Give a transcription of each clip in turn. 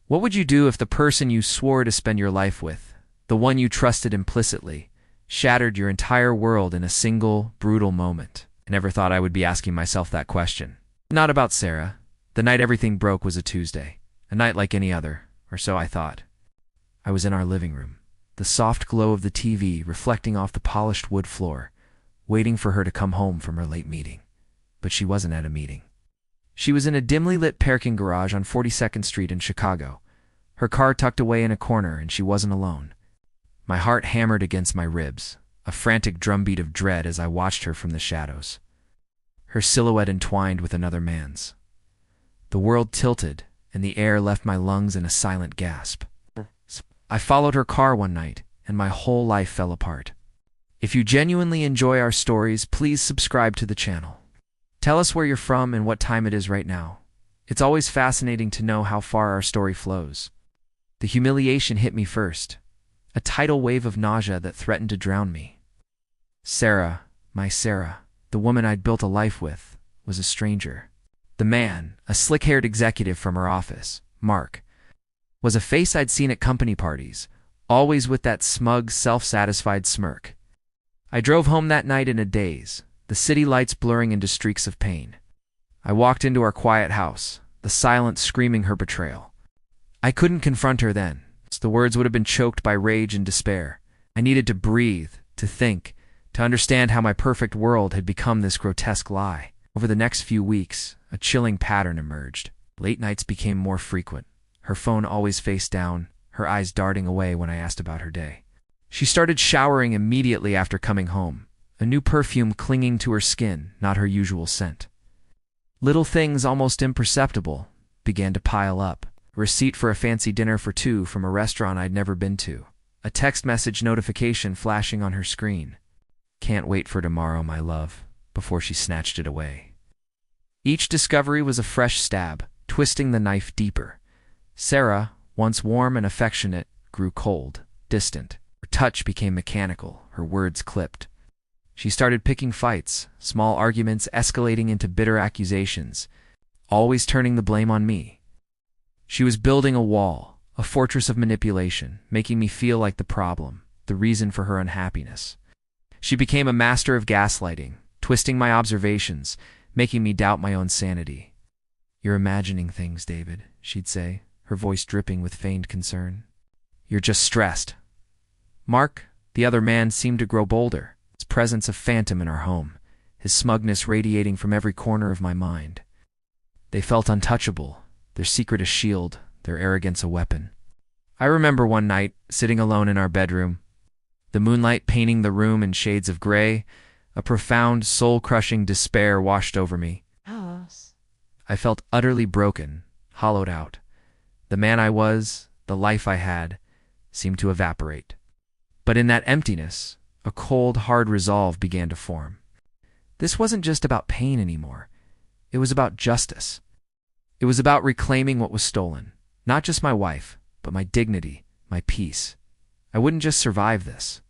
What would you do if the person you swore to spend your life with, the one you trusted implicitly, shattered your entire world in a single, brutal moment? I never thought I would be asking myself that question. Not about Sarah. The night everything broke was a Tuesday, a night like any other, or so I thought. I was in our living room, the soft glow of the TV reflecting off the polished wood floor, waiting for her to come home from her late meeting. But she wasn't at a meeting. She was in a dimly lit parking garage on 42nd Street in Chicago, her car tucked away in a corner, and she wasn't alone. My heart hammered against my ribs, a frantic drumbeat of dread as I watched her from the shadows. Her silhouette entwined with another man's. The world tilted, and the air left my lungs in a silent gasp. I followed her car one night, and my whole life fell apart. If you genuinely enjoy our stories, please subscribe to the channel. Tell us where you're from and what time it is right now. It's always fascinating to know how far our story flows. The humiliation hit me first, a tidal wave of nausea that threatened to drown me. Sarah, my Sarah, the woman I'd built a life with, was a stranger. The man, a slick-haired executive from her office, Mark, was a face I'd seen at company parties, always with that smug, self-satisfied smirk. I drove home that night in a daze, the city lights blurring into streaks of pain. I walked into our quiet house, the silence screaming her betrayal. I couldn't confront her then. The words would have been choked by rage and despair. I needed to breathe, to think, to understand how my perfect world had become this grotesque lie. Over the next few weeks, a chilling pattern emerged. Late nights became more frequent, her phone always face down, her eyes darting away when I asked about her day. She started showering immediately after coming home, a new perfume clinging to her skin, not her usual scent. Little things, almost imperceptible, began to pile up. A receipt for a fancy dinner for two from a restaurant I'd never been to. A text message notification flashing on her screen. "Can't wait for tomorrow, my love," before she snatched it away. Each discovery was a fresh stab, twisting the knife deeper. Sarah, once warm and affectionate, grew cold, distant. Her touch became mechanical, her words clipped. She started picking fights, small arguments escalating into bitter accusations, always turning the blame on me. She was building a wall, a fortress of manipulation, making me feel like the problem, the reason for her unhappiness. She became a master of gaslighting, twisting my observations, making me doubt my own sanity. "You're imagining things, David," she'd say, her voice dripping with feigned concern. "You're just stressed." Mark, the other man, seemed to grow bolder, his presence a phantom in our home, his smugness radiating from every corner of my mind. They felt untouchable, their secret a shield, their arrogance a weapon. I remember one night, sitting alone in our bedroom, the moonlight painting the room in shades of gray, a profound, soul-crushing despair washed over me. I felt utterly broken, hollowed out. The man I was, the life I had, seemed to evaporate. But in that emptiness, a cold, hard resolve began to form. This wasn't just about pain anymore. It was about justice. It was about reclaiming what was stolen. Not just my wife, but my dignity, my peace. I wouldn't just survive this.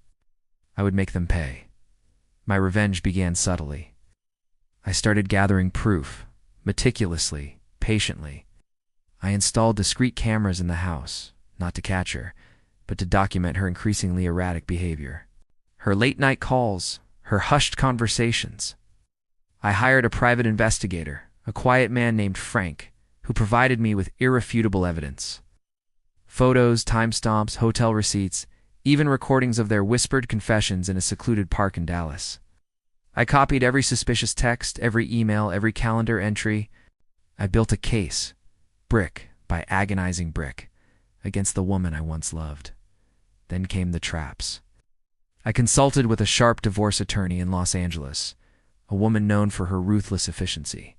I would make them pay. My revenge began subtly. I started gathering proof, meticulously, patiently. I installed discreet cameras in the house, not to catch her, but to document her increasingly erratic behavior. Her late-night calls, her hushed conversations. I hired a private investigator, a quiet man named Frank, who provided me with irrefutable evidence. Photos, timestamps, hotel receipts, even recordings of their whispered confessions in a secluded park in Dallas. I copied every suspicious text, every email, every calendar entry. I built a case, brick by agonizing brick, against the woman I once loved. Then came the traps. I consulted with a sharp divorce attorney in Los Angeles, a woman known for her ruthless efficiency.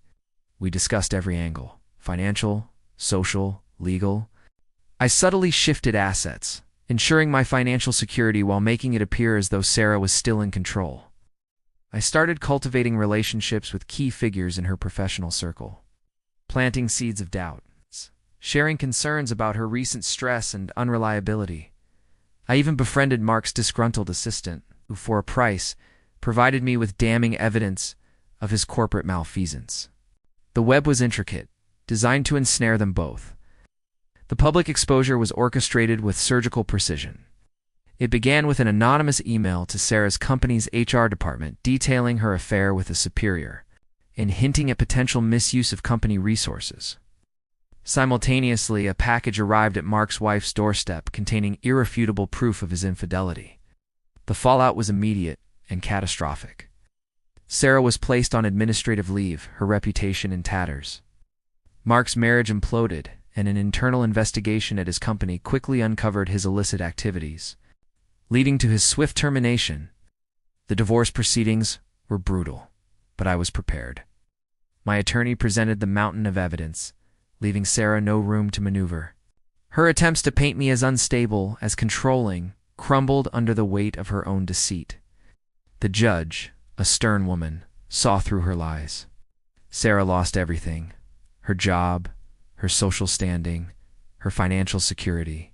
We discussed every angle: financial, social, legal. I subtly shifted assets, ensuring my financial security while making it appear as though Sarah was still in control. I started cultivating relationships with key figures in her professional circle, planting seeds of doubt, sharing concerns about her recent stress and unreliability. I even befriended Mark's disgruntled assistant, who, for a price, provided me with damning evidence of his corporate malfeasance. The web was intricate, designed to ensnare them both. The public exposure was orchestrated with surgical precision. It began with an anonymous email to Sarah's company's HR department detailing her affair with a superior and hinting at potential misuse of company resources. Simultaneously, a package arrived at Mark's wife's doorstep containing irrefutable proof of his infidelity. The fallout was immediate and catastrophic. Sarah was placed on administrative leave, her reputation in tatters. Mark's marriage imploded, and an internal investigation at his company quickly uncovered his illicit activities, leading to his swift termination. The divorce proceedings were brutal, but I was prepared. My attorney presented the mountain of evidence, leaving Sarah no room to maneuver. Her attempts to paint me as unstable, as controlling, crumbled under the weight of her own deceit. The judge, a stern woman, saw through her lies. Sarah lost everything: her job, her social standing, her financial security.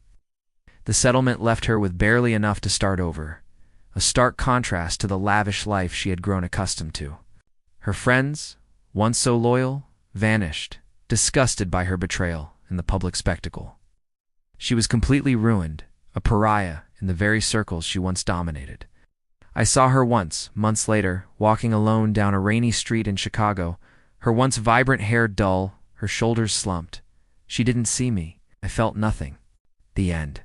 The settlement left her with barely enough to start over, a stark contrast to the lavish life she had grown accustomed to. Her friends, once so loyal, vanished, disgusted by her betrayal and the public spectacle. She was completely ruined, a pariah in the very circles she once dominated. I saw her once, months later, walking alone down a rainy street in Chicago, her once vibrant hair dull, her shoulders slumped. She didn't see me. I felt nothing. The end.